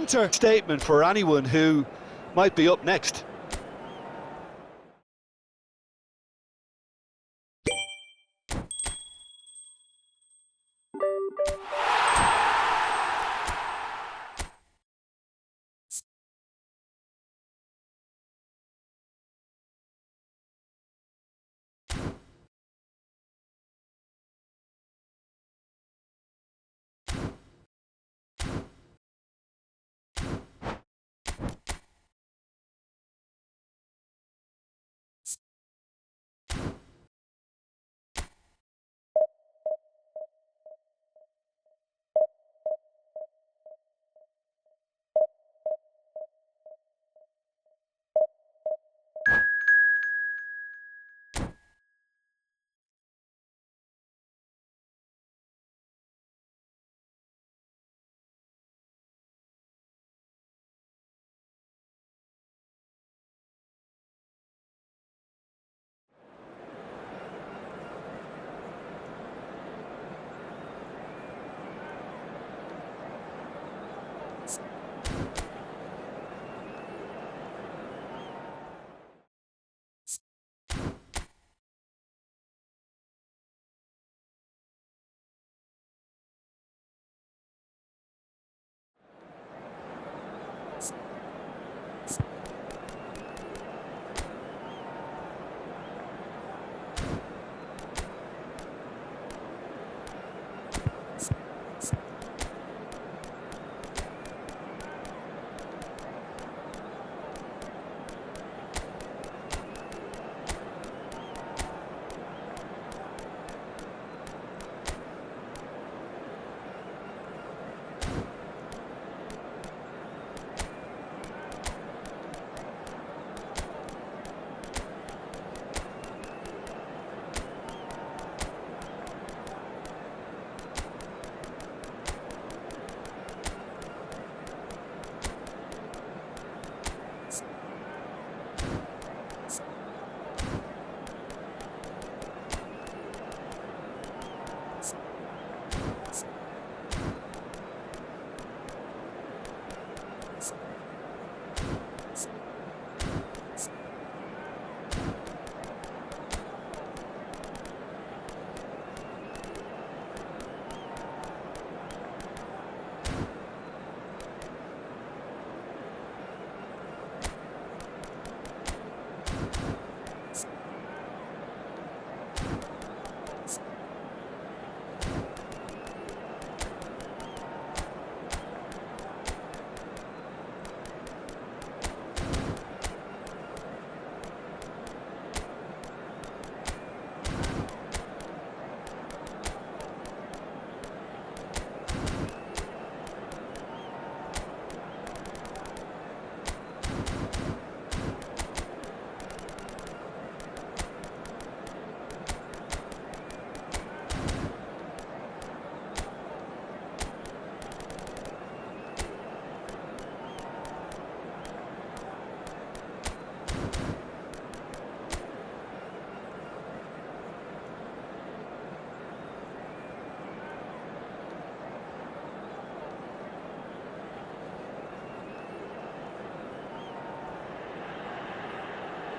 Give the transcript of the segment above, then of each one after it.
counter statement for anyone who might be up next.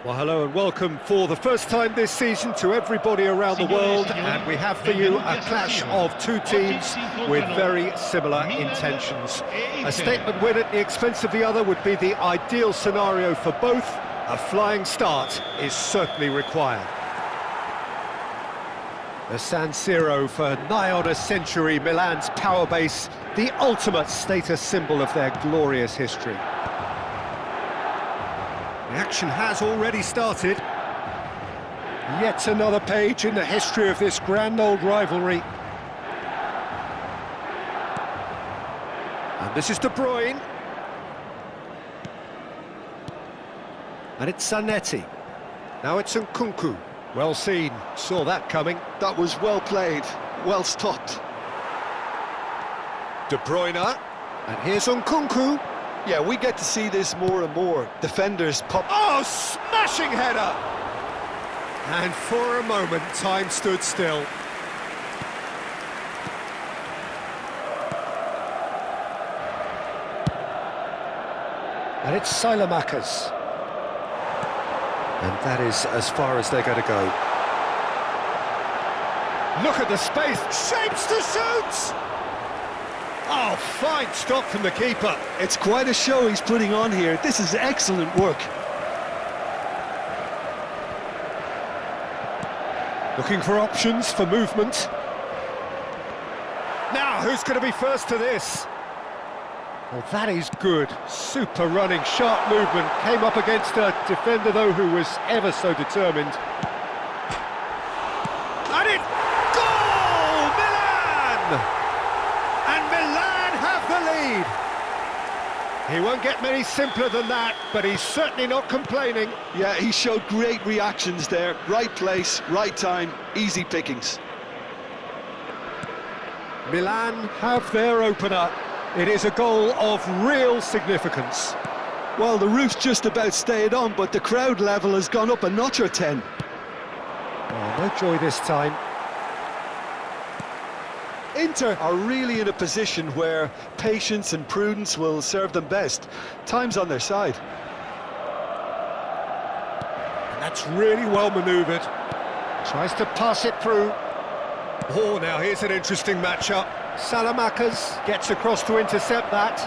Well, hello and welcome for the first time this season to everybody around the world, and we have for you a clash of two teams with very similar intentions. A statement win at the expense of the other would be the ideal scenario for both. A flying start is certainly required. The San Siro for nigh on a century, Milan's power base, the ultimate status symbol of their glorious history. The action has already started. Yet another page in the history of this grand old rivalry. And this is De Bruyne. And it's Zanetti. Now it's Nkunku. Well seen, saw that coming. That was well played, well stopped. De Bruyne. And here's Nkunku. Yeah, we get to see this more and more. Defenders pop... Oh, smashing header! And for a moment, time stood still. And it's Silamakers. And that is as far as they're going to go. Look at the space, shapes to shoot! Oh, fine stop from the keeper. It's quite a show he's putting on here. This is excellent work. Looking for options for movement. Now, who's going to be first to this? Well, that is good. Super running, sharp movement. Came up against a defender, though, who was ever so determined. And it... Goal! Milan! And Milan have the lead. He won't get many simpler than that, but he's certainly not complaining. Yeah, he showed great reactions there. Right place, right time, easy pickings. Milan have their opener. It is a goal of real significance. Well, the roof's just about stayed on, but the crowd level has gone up a notch or 10. Oh, no joy this time. Inter are really in a position where patience and prudence will serve them best. Time's on their side. And that's really well manoeuvred. Tries to pass it through. Oh, now here's an interesting matchup. Salamakers gets across to intercept that.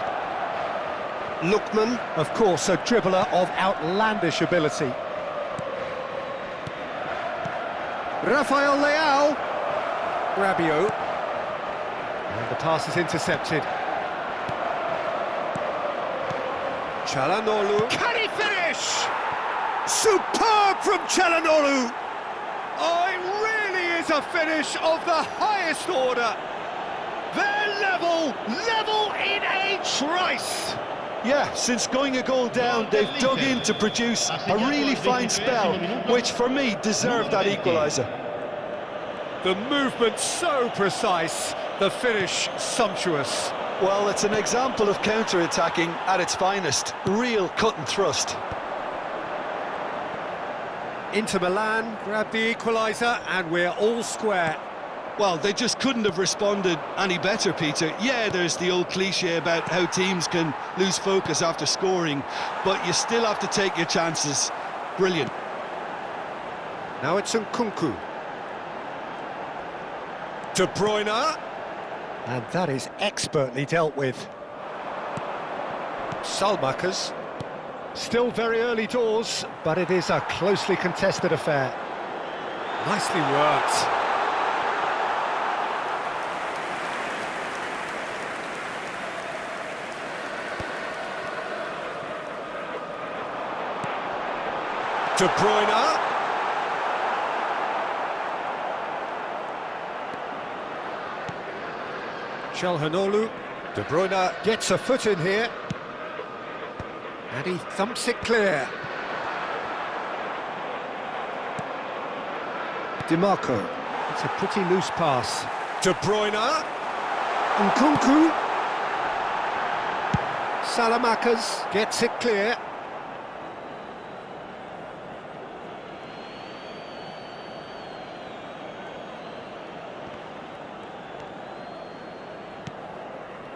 Lookman, of course, a dribbler of outlandish ability. Rafael Leao. Rabiot. And the pass is intercepted. Çalhanoğlu. Can he finish? Superb from Çalhanoğlu. Oh, it really is a finish of the highest order. They're level in a trice. Yeah, since going a goal down, they've dug in to produce a really fine spell, which for me deserved that equaliser. The movement so precise, the finish sumptuous. Well, it's an example of counter-attacking at its finest. Real cut and thrust. Inter Milan grab the equaliser and we're all square. Well, they just couldn't have responded any better, Peter. Yeah, there's the old cliche about how teams can lose focus after scoring, but you still have to take your chances. Brilliant. Now it's Nkunku. De Bruyne. And that is expertly dealt with. Salmakers. Still very early doors, but it is a closely contested affair. Nicely worked. De Bruyne. Çalhanoğlu. De Bruyne gets a foot in here. And he thumps it clear. DiMarco. It's a pretty loose pass. De Bruyne. Nkunku. Salamakers gets it clear.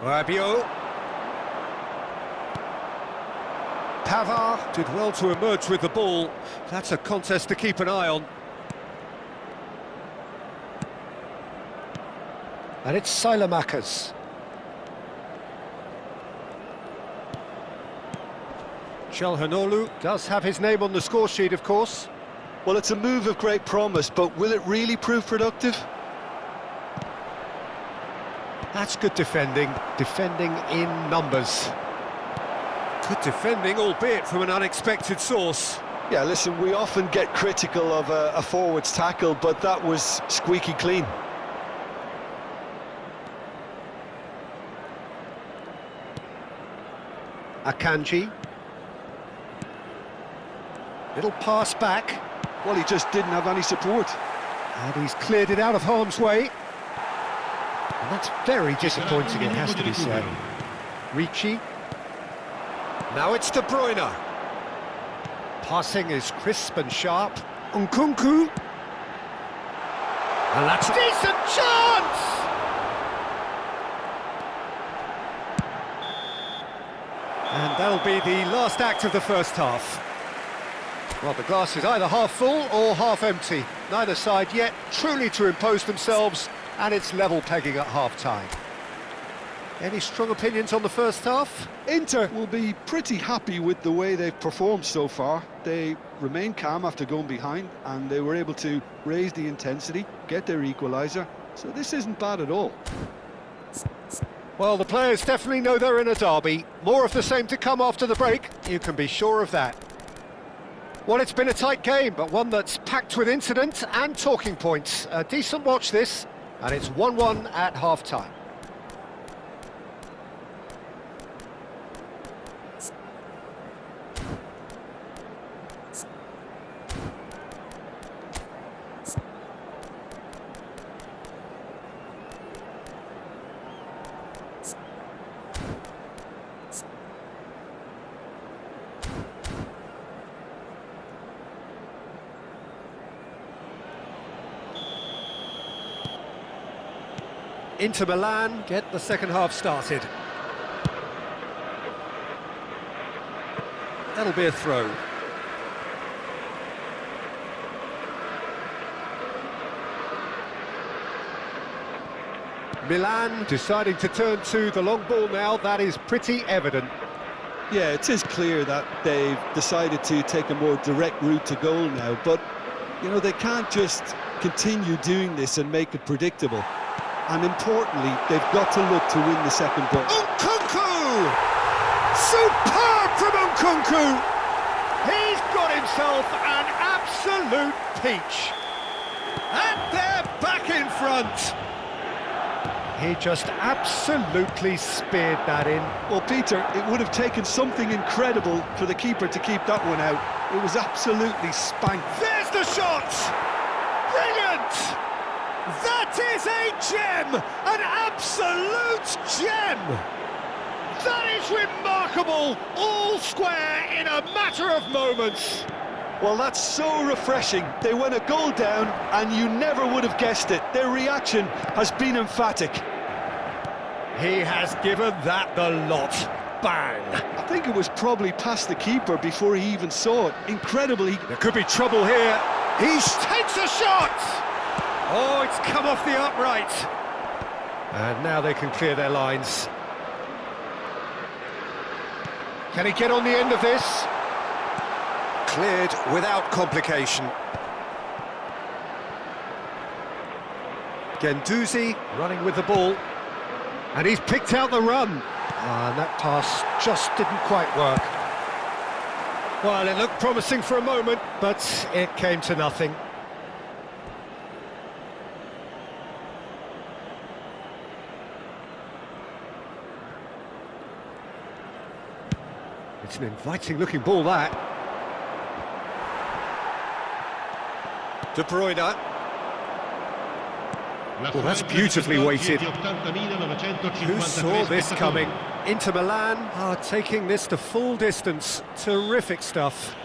Rabiot. Pavard did well to emerge with the ball. That's a contest to keep an eye on. And it's Silamakers. Çalhanoğlu does have his name on the score sheet, of course. Well, it's a move of great promise, but will it really prove productive? That's good defending in numbers. Good defending, albeit from an unexpected source. Yeah, listen, we often get critical of a forward's tackle, but that was squeaky clean. Akanji. Little pass back. Well, he just didn't have any support. And he's cleared it out of harm's way. And that's very disappointing, it has to be said. Ricci. Now it's De Bruyne. Passing is crisp and sharp. Nkunku. And that's a decent chance! And that'll be the last act of the first half. Well, the glass is either half full or half empty. Neither side yet truly to impose themselves, and it's level pegging at half-time. Any strong opinions on the first half? Inter will be pretty happy with the way they've performed so far. They remained calm after going behind, and they were able to raise the intensity, get their equaliser. So this isn't bad at all. Well, the players definitely know they're in a derby. More of the same to come after the break, you can be sure of that. Well, it's been a tight game, but one that's packed with incident and talking points. A decent watch this, and it's 1-1 at half-time. Inter Milan get the second half started. That'll be a throw. Milan deciding to turn to the long ball now, that is pretty evident. Yeah, it is clear that they've decided to take a more direct route to goal now, but, you know, they can't just continue doing this and make it predictable. And importantly, they've got to look to win the second ball. Nkunku! Superb from Nkunku! He's got himself an absolute peach. And they're back in front. He just absolutely speared that in. Well, Peter, it would have taken something incredible for the keeper to keep that one out. It was absolutely spanked. There's the shot! Brilliant! That is a gem! An absolute gem! That is remarkable! All square in a matter of moments. Well, that's so refreshing. They went a goal down and you never would have guessed it. Their reaction has been emphatic. He has given that the lot. Bang! I think it was probably past the keeper before he even saw it. Incredibly. There could be trouble here. He takes a shot! Oh, it's come off the upright. And now they can clear their lines. Can he get on the end of this? Cleared without complication. Guendouzi running with the ball. And he's picked out the run. And that pass just didn't quite work. Well, it looked promising for a moment, but it came to nothing. It's an inviting-looking ball, that. De Bruyne. Well, that's beautifully weighted. Who saw this coming? Inter Milan are taking this to full distance. Terrific stuff.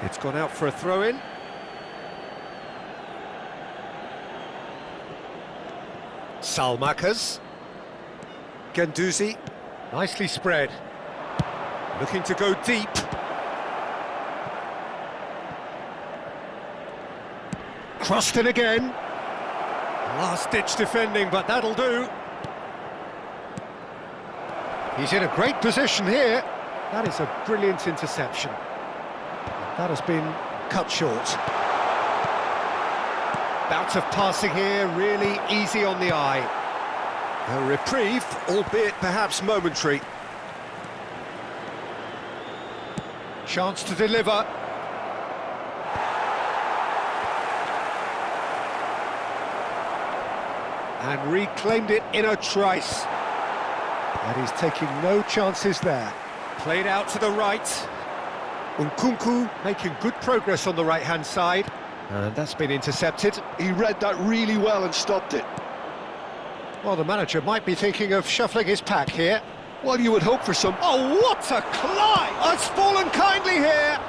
It's gone out for a throw-in. Salmakas. Guendouzi, nicely spread. Looking to go deep. Crossed in again. Last-ditch defending, but that'll do. He's in a great position here. That is a brilliant interception. That has been cut short. Bout of passing here, really easy on the eye. A reprieve, albeit perhaps momentary. Chance to deliver. And reclaimed it in a trice. And he's taking no chances there. Played out to the right. Nkunku making good progress on the right-hand side. And that's been intercepted. He read that really well and stopped it. Well, the manager might be thinking of shuffling his pack here. Well, you would hope for some... Oh, what a climb! It's fallen kindly here!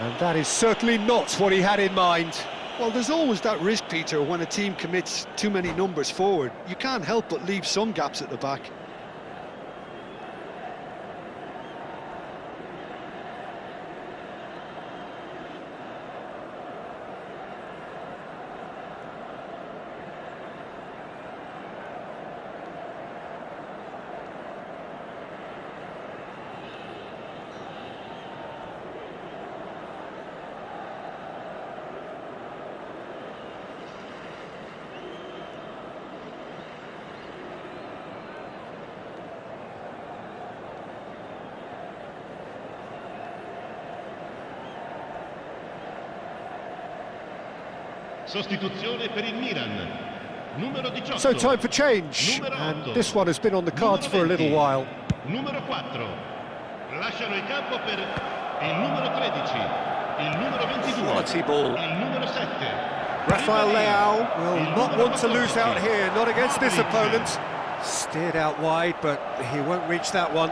And that is certainly not what he had in mind. Well, there's always that risk, Peter, when a team commits too many numbers forward. You can't help but leave some gaps at the back. Sostituzione per il Milan. Numero 18. So time for change, and this one has been on the cards for a little while. Numero 4. Lasciano il campo per il numero 13, il numero 22, Quality ball. il numero 7. Rafael Leao will not want to lose out here, not against this opponent. Steered out wide, but he won't reach that one.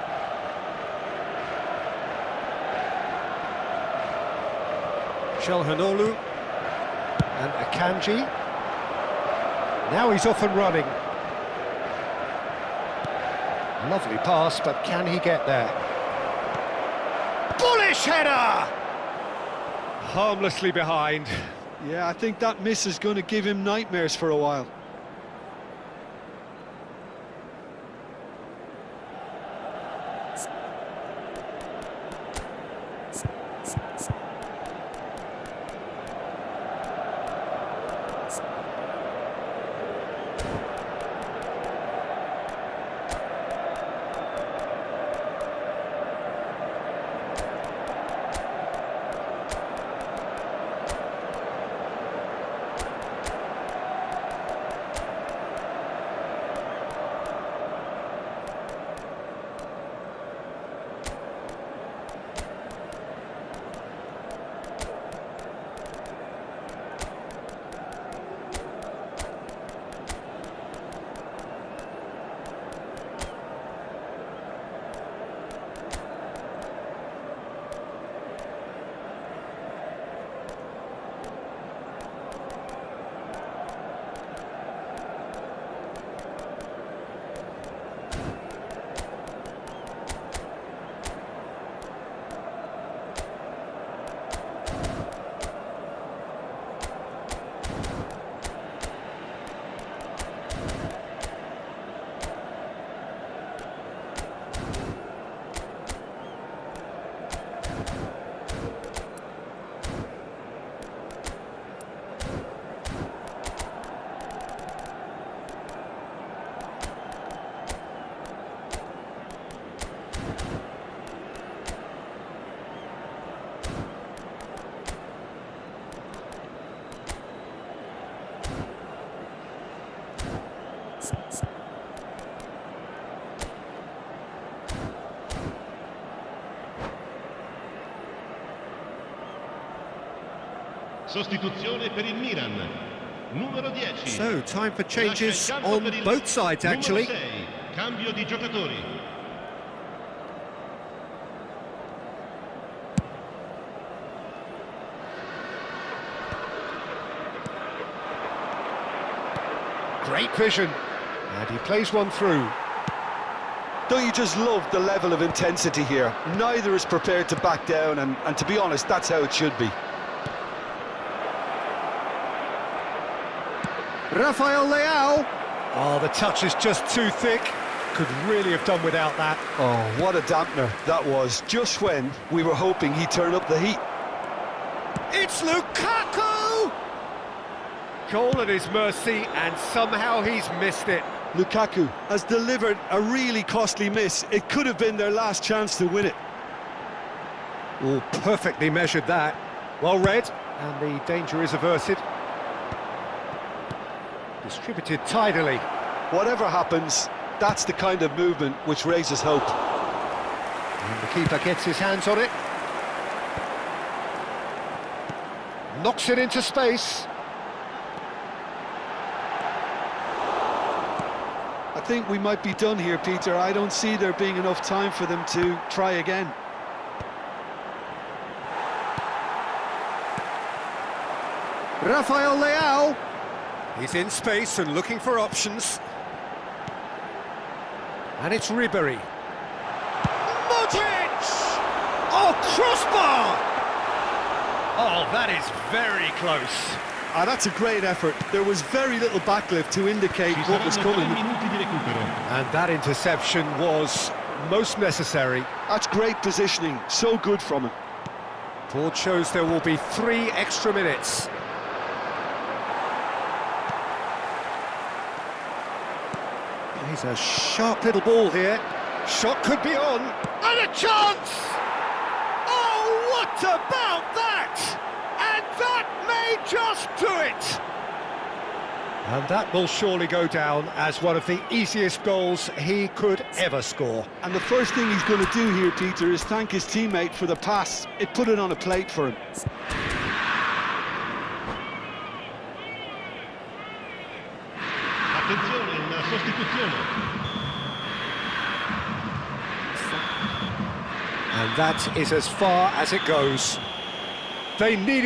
Çalhanoğlu and Akanji. Now he's off and running. Lovely pass, but can he get there? Bullish header! Harmlessly behind. Yeah, I think that miss is going to give him nightmares for a while. Sostituzione per il Milan. Numero 10. So, time for changes on both sides, actually. Numero 6. Cambio di giocatori. Great vision. And he plays one through. Don't you just love the level of intensity here? Neither is prepared to back down, and to be honest, that's how it should be. Rafael Leao. Oh, the touch is just too thick. Could really have done without that. Oh, what a dampener that was, just when we were hoping he'd turn up the heat. It's Lukaku! Goal at his mercy, and somehow he's missed it. Lukaku has delivered a really costly miss. It could have been their last chance to win it. Oh, perfectly measured that. Well read, and the danger is averted. Distributed tidily. Whatever happens, that's the kind of movement which raises hope. And the keeper gets his hands on it. Knocks it into space. I think we might be done here, Peter. I don't see there being enough time for them to try again. Rafael Leao. He's in space and looking for options. And it's Ribery. Modric! Oh, crossbar! Oh, that is very close. Ah, that's a great effort. There was very little backlift to indicate what was coming. And that interception was most necessary. That's great positioning, so good from him. Board shows there will be 3 extra minutes. He's a sharp little ball here. Shot could be on. And a chance! Oh, what about that? And that may just do it! And that will surely go down as one of the easiest goals he could ever score. And the first thing he's going to do here, Peter, is thank his teammate for the pass. It put it on a plate for him. Attenzione, una sostituzione. And that is as far as it goes. They needed